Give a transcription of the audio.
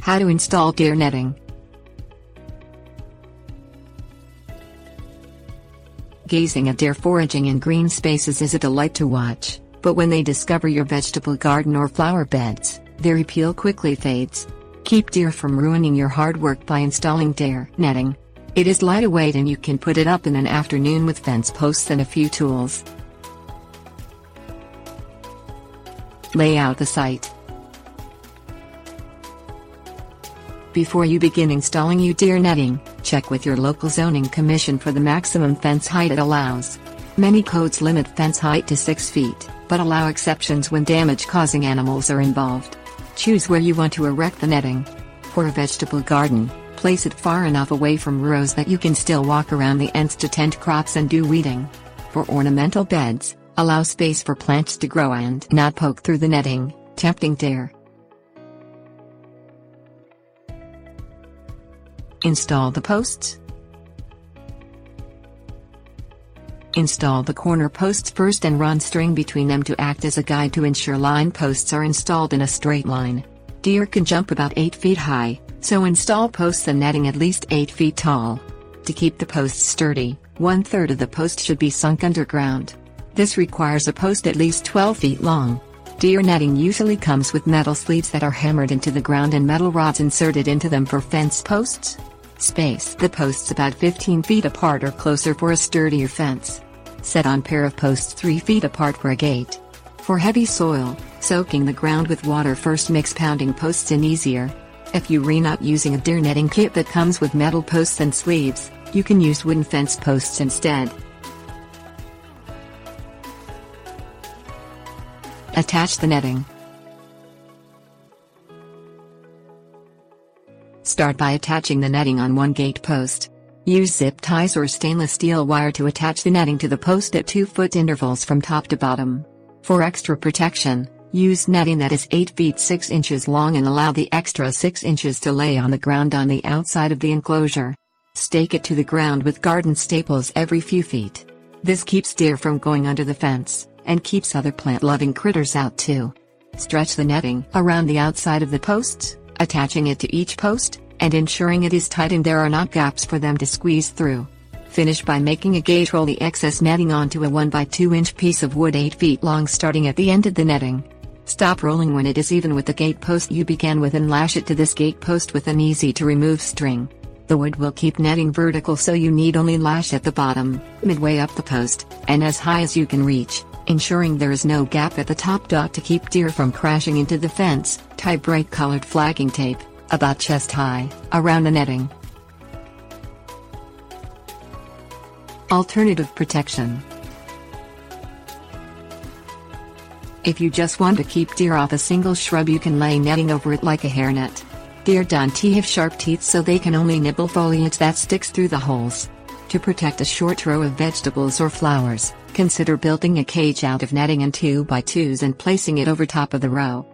How to install deer netting. Gazing at deer foraging in green spaces is a delight to watch, but when they discover your vegetable garden or flower beds, their appeal quickly fades. Keep deer from ruining your hard work by installing deer netting. It is lightweight and you can put it up in an afternoon with fence posts and a few tools. Lay out the site. Before you begin installing your deer netting, check with your local zoning commission for the maximum fence height it allows. Many codes limit fence height to 6 feet, but allow exceptions when damage-causing animals are involved. Choose where you want to erect the netting. For a vegetable garden, place it far enough away from rows that you can still walk around the ends to tend crops and do weeding. For ornamental beds, allow space for plants to grow and not poke through the netting, tempting deer. Install the posts. Install the corner posts first and run string between them to act as a guide to ensure line posts are installed in a straight line. Deer can jump about 8 feet high, so install posts and netting at least 8 feet tall. To keep the posts sturdy, 1/3 of the post should be sunk underground. This requires a post at least 12 feet long. Deer netting usually comes with metal sleeves that are hammered into the ground and metal rods inserted into them for fence posts. Space the posts about 15 feet apart or closer for a sturdier fence. Set on pair of posts 3 feet apart for a gate. For heavy soil, soaking the ground with water first makes pounding posts in easier. If you are not using a deer netting kit that comes with metal posts and sleeves, you can use wooden fence posts instead. Attach the netting. Start by attaching the netting on one gate post. Use zip ties or stainless steel wire to attach the netting to the post at 2-foot intervals from top to bottom. For extra protection, use netting that is 8 feet 6 inches long and allow the extra 6 inches to lay on the ground on the outside of the enclosure. Stake it to the ground with garden staples every few feet. This keeps deer from going under the fence, and keeps other plant-loving critters out too. Stretch the netting around the outside of the posts, attaching it to each post, and ensuring it is tight and there are not gaps for them to squeeze through. Finish by making a gate roll the excess netting onto a 1 by 2 inch piece of wood 8 feet long starting at the end of the netting. Stop rolling when it is even with the gate post you began with and lash it to this gate post with an easy to remove string. The wood will keep netting vertical so you need only lash at the bottom, midway up the post, and as high as you can reach, ensuring there is no gap at the top. To keep deer from crashing into the fence, tie bright colored flagging tape, about chest high, around the netting. Alternative protection. If you just want to keep deer off a single shrub you can lay netting over it like a hairnet. Deer don't have sharp teeth so they can only nibble foliage that sticks through the holes. To protect a short row of vegetables or flowers, consider building a cage out of netting and 2 by 2s and placing it over top of the row.